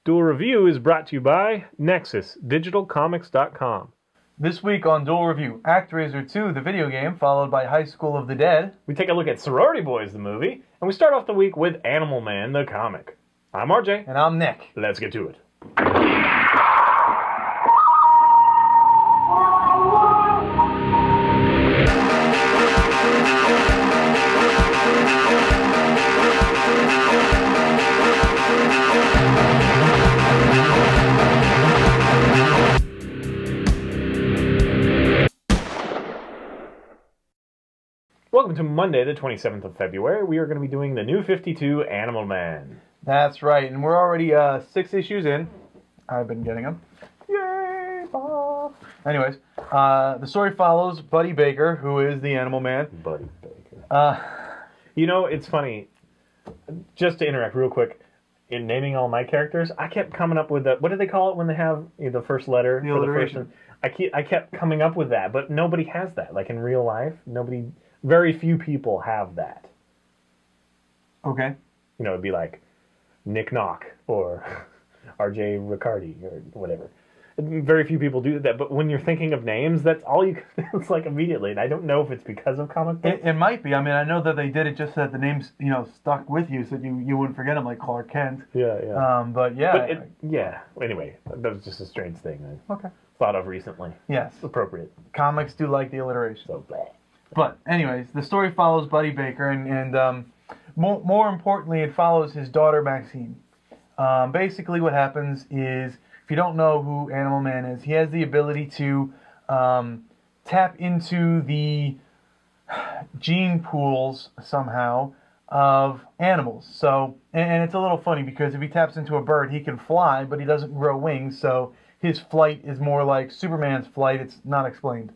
Dual Review is brought to you by NexusDigitalComics.com. This week on Dual Review, ActRaiser 2, the video game, followed by High School of the Dead. We take a look at Sorority Boys, the movie, and we start off the week with Animal Man, the comic. I'm RJ. And I'm Nick. Let's get to it. Welcome to Monday, the 27th of February. We are going to be doing the New 52 Animal Man. That's right, and we're already 6 issues in. I've been getting them. Yay, Bob! Anyways, the story follows Buddy Baker, who is the Animal Man. Buddy Baker. You know, it's funny. Just to interact real quick, in naming all my characters, I kept coming up with the, what do they call it when they have the first letter? The for alliteration. The first, I kept coming up with that, but nobody has that. Like in real life, very few people have that. Okay. You know, it'd be like Nick Knock or R.J. Riccardi or whatever. Very few people do that, but when you're thinking of names, that's all you can, it's like immediately, and I don't know if it's because of comic books. It might be. I mean, I know that they did it just so that the names, stuck with you so that you wouldn't forget them, like Clark Kent. Yeah. But yeah. Anyway, that was just a strange thing I Okay. thought of recently. Yes. Appropriate. Comics do like the alliteration. So blah. But anyways, the story follows Buddy Baker, and more importantly, it follows his daughter Maxine. Basically, what happens is, if you don't know who Animal Man is, he has the ability to tap into the gene pools somehow of animals. So, and it's a little funny because if he taps into a bird, he can fly, but he doesn't grow wings. So his flight is more like Superman's flight. It's not explained.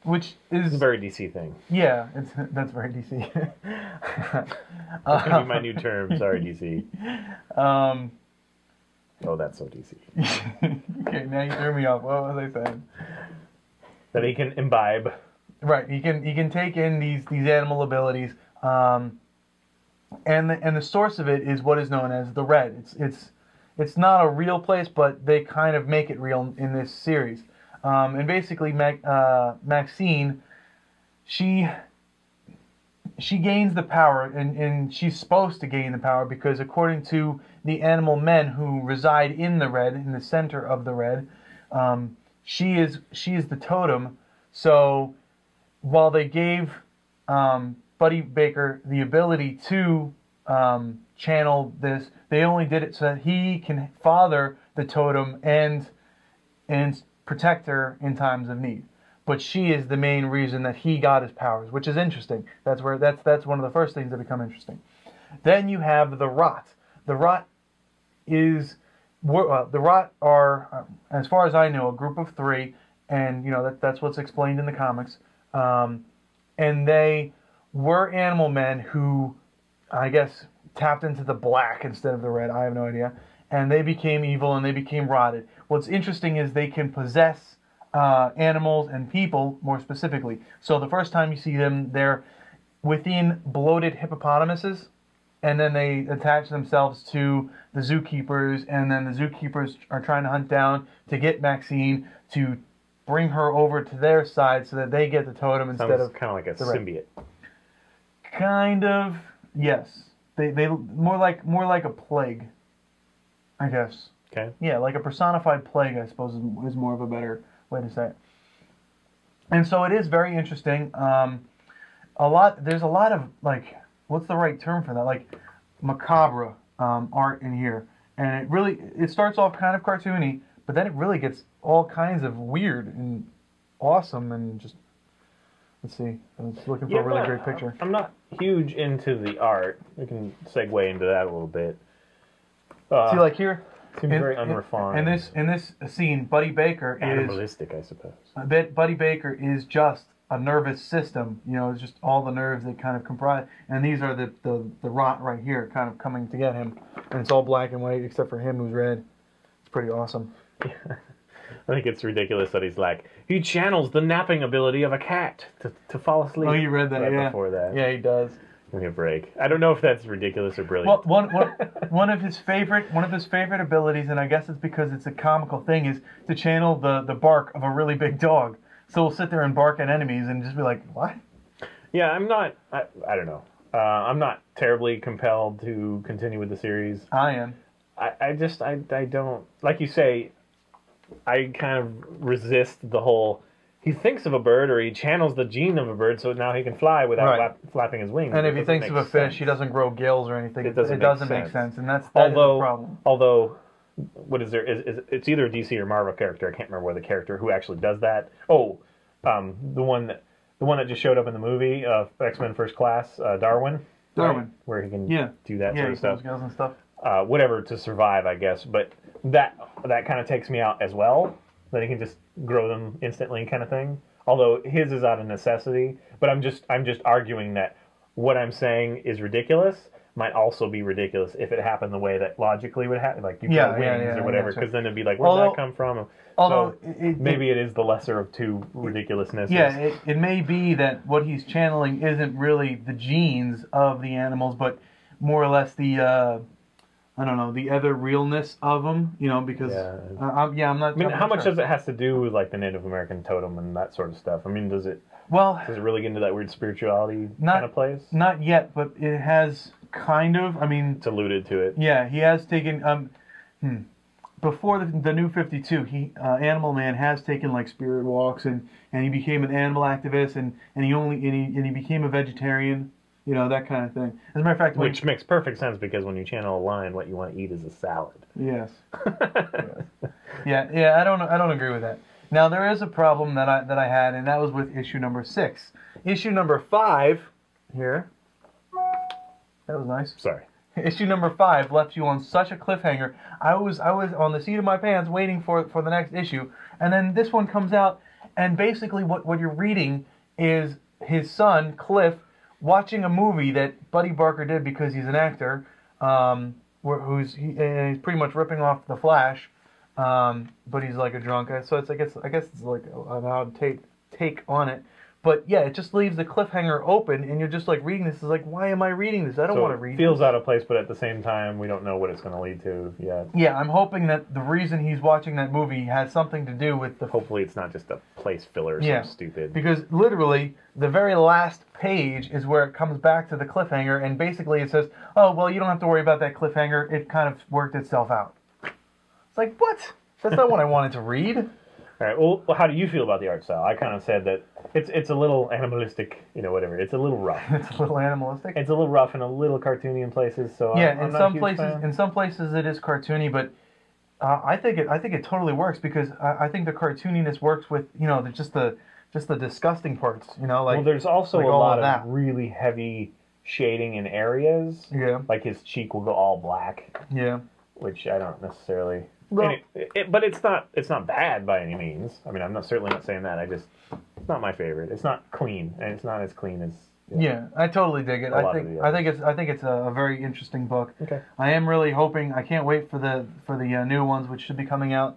Which is It's a very DC thing. Yeah, that's very DC. That's gonna be my new term. Sorry, DC. Oh, that's so DC. Okay, now you threw me off. What was I saying? That he can imbibe. Right, he can take in these animal abilities, and the source of it is what is known as the Red. It's not a real place, but they kind of make it real in this series. And basically, Maxine, she gains the power, and she's supposed to gain the power because according to the animal men who reside in the Red, in the center of the Red, she is the totem. So while they gave Buddy Baker the ability to channel this, they only did it so that he can father the totem and protect her in times of need. But she is the main reason that he got his powers, which is interesting. That's one of the first things that become interesting. Then you have the Rot. The Rot are, as far as I know, a group of 3, and that's what's explained in the comics. And they were animal men who, I guess, tapped into the black instead of the red. I have no idea. And they became evil and they became rotted. What's interesting is they can possess animals and people more specifically. So the first time you see them, they're within bloated hippopotamuses, and then they attach themselves to the zookeepers, and then the zookeepers are trying to hunt down to get Maxine to bring her over to their side so that they get the totem instead of kind of like a symbiote. Kind of, yes. They more like a plague, I guess. Okay. Yeah, like a personified plague, I suppose, is more of a better way to say it. And so it is very interesting. There's a lot of, like, what's the right term for that? Like, macabre art in here. And it starts off kind of cartoony, but then it really gets all kinds of weird and awesome and just, let's see. I was looking for a really great picture. I'm not huge into the art. We can segue into that a little bit. See, like here, seems very unrefined. In this scene, Buddy Baker is animalistic, I suppose. Buddy Baker is just a nervous system. It's just all the nerves that kind of comprise, and these are the rot right here, kind of coming to get him. And it's all black and white except for him, who's red. It's pretty awesome. Yeah. I think it's ridiculous that he's like, he channels the napping ability of a cat to fall asleep. Oh, you read that, right yeah. before that. Yeah, he does. Give me a break. I don't know if that's ridiculous or brilliant. Well, one of his favorite abilities, and I guess it's because it's a comical thing, is to channel the bark of a really big dog. So he'll sit there and bark at enemies and just be like, what? Yeah, I'm not. I don't know. I'm not terribly compelled to continue with the series. I am. I don't, like you say, I kind of resist the whole. He thinks of a bird, or he channels the gene of a bird, so now he can fly without Right. flapping his wings. And if he It thinks doesn't of a make fish, sense. he doesn't grow gills or anything. It doesn't make make sense, and that's the problem. Although, what is there? Is it's either a DC or Marvel character. I can't remember where the character who actually does that. Oh, the one that just showed up in the movie of X-Men First Class, Darwin. Darwin. Right? Where he can Yeah. do that Yeah, sort he of stuff. gills and stuff. Whatever to survive, I guess. But that kind of takes me out as well. That he can just grow them instantly, kind of thing. Although his is out of necessity. But I'm just arguing that what I'm saying is ridiculous might also be ridiculous if it happened the way that logically would happen, like you Yeah, grow wings yeah, or whatever. yeah, Because then it'd be like, where did that come from? Although So maybe it is the lesser of two ridiculousness. yeah, it may be that what he's channeling isn't really the genes of the animals, but more or less the I don't know, the other realness of them, you know, because I'm not. I mean, I'm how not much sure. does it has to do with like the Native American totem and that sort of stuff? I mean, does it Well, really get into that weird spirituality Not- kind of place? not yet, but it has kind of. I mean, It's alluded to it. yeah, he has taken. Before the New 52, Animal Man has taken like spirit walks, and he became an animal activist, and he became a vegetarian. You know, that kind of thing. As a matter of fact, Which makes perfect sense because when you channel a lion, what you want to eat is a salad. yes. Yeah, I don't agree with that. Now there is a problem that I had, and that was with issue number 6. Issue number 5 here. That was nice. Sorry. Issue number 5 left you on such a cliffhanger. I was on the seat of my pants waiting for the next issue, and then this one comes out, and basically what you're reading is his son Cliff watching a movie that Buddy Barker did because he's an actor, and he's pretty much ripping off the Flash, but he's like a drunk. So I guess it's like an odd take on it. But yeah, it just leaves the cliffhanger open, and you're just like reading this. Is like, why am I reading this? I don't want to read. It feels this. out of place, but at the same time, we don't know what it's going to lead to yet. Yeah, I'm hoping that the reason he's watching that movie has something to do with the. Hopefully, it's not just a place filler or Yeah, something stupid. Because literally, the very last page is where it comes back to the cliffhanger, and basically it says, "Oh, well, you don't have to worry about that cliffhanger. It kind of worked itself out." It's like, what? That's not what I wanted to read. All right. Well, how do you feel about the art style? I kind of said that it's a little animalistic, whatever. It's a little rough. It's a little animalistic. It's a little rough and a little cartoony in places. So Yeah, I'm in not a some huge places, fan. in some places it is cartoony, but I think it totally works because I think the cartooniness works with just the disgusting parts. Like Well, there's also like a all lot of of that. really heavy shading in areas. Yeah. Like his cheek will go all black, Yeah. which I don't necessarily. Well- And but it's not bad by any means. I mean, I'm certainly not saying that. It's not my favorite. It's not clean, and it's not as clean as. Yeah, I totally dig it. A lot of the I think it's a very interesting book. Okay. I am really hoping. I can't wait for the new ones, which should be coming out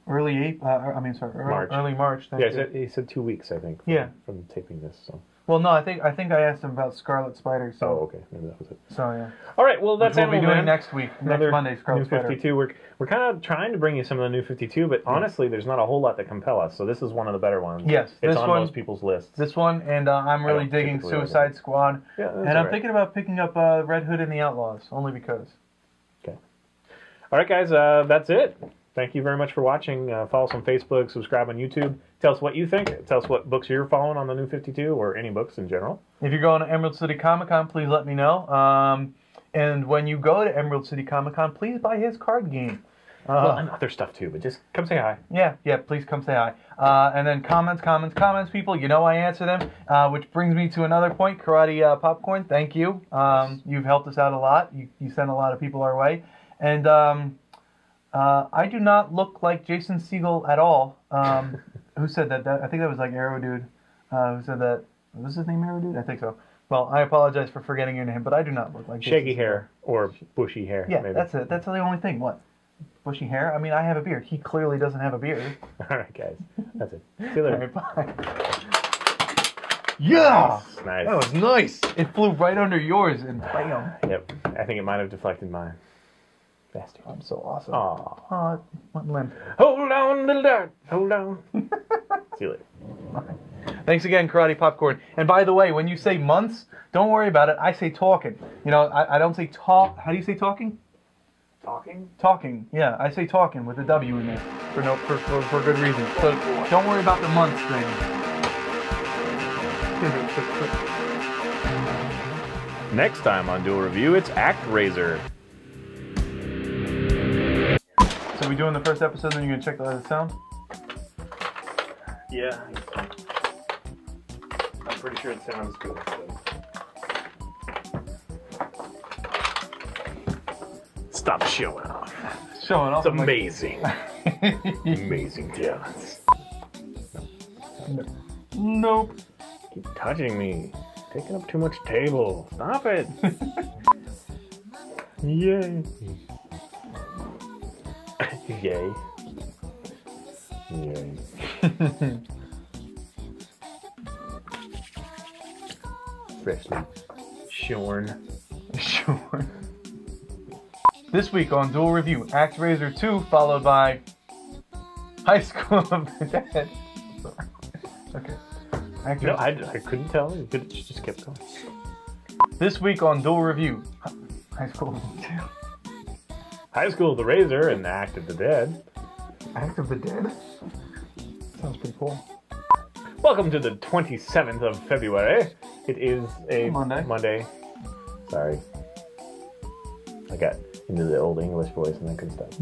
early March. Thank Yeah, you. he said 2 weeks, I think. Yeah. From taping this. So. Well, no, I think I asked him about Scarlet Spider. So, Oh, okay. Maybe that was it. So yeah. All right. Well, that's Which we'll be Animal doing Man. next week, Another next Monday. Scarlet New Spider. 52. We're kind of trying to bring you some of the New 52, but honestly, there's not a whole lot that compel us. So this is one of the better ones. Yes, it's this on one- most people's lists. This one, and I'm really don't digging typically like Suicide Squad, Yeah, that's and I'm all right. thinking about picking up Red Hood and the Outlaws, only because. Okay. All right, guys. That's it. Thank you very much for watching. Follow us on Facebook. Subscribe on YouTube. Tell us what you think. Tell us what books you're following on the New 52 or any books in general. If you're going to Emerald City Comic Con, please let me know. And when you go to Emerald City Comic Con, please buy his card game. Well, and other stuff too, but just come say hi. Yeah, please come say hi. And then comments, people. I answer them. Which brings me to another point. Karate Popcorn, thank you. You've helped us out a lot. You sent a lot of people our way. And I do not look like Jason Segel at all. Who said that? I think that was like Arrow Dude. Who said that? Was his name Arrow Dude? I think so. Well, I apologize for forgetting your name, but I do not look like Jason Shaggy Segel. hair or bushy hair. Yeah, maybe. that's it. That's the only thing. What? Bushy hair? I mean, I have a beard. He clearly doesn't have a beard. All right, guys. That's it. See you later. All right, bye. Yeah! Nice. That was nice. It flew right under yours and bam. Yep. I think it might have deflected mine. Bastard. I'm so awesome. Aw. Oh, it went limp. Hold on, little dart. Hold on. See you later. Thanks again, Karate Popcorn. And by the way, when you say months, don't worry about it. I say talking. You know, I don't say talk. How do you say talking? Talking? Talking. Yeah, I say talking with a W in there for good reason. So don't worry about the months thing. Next time on Dual Review, it's ActRaiser. So we doing the first episode, then you're gonna check the sound. Yeah. I'm pretty sure it sounds good. Stop showing off. Showing off. It's amazing. Amazing talents. Nope. Keep touching me. Taking up too much table. Stop it. Yay. Yay. Yay. Freshly shorn. Sure. This week on Dual Review, ActRaiser 2, followed by High School of the Dead. Okay. No, I couldn't tell. You just kept going. This week on Dual Review, High School of the Dead. High School of the Razor and Act of the Dead. Act of the Dead? Sounds pretty cool. Welcome to the 27th of February. It is a Monday. Sorry. I got into the old English voice and I couldn't stop.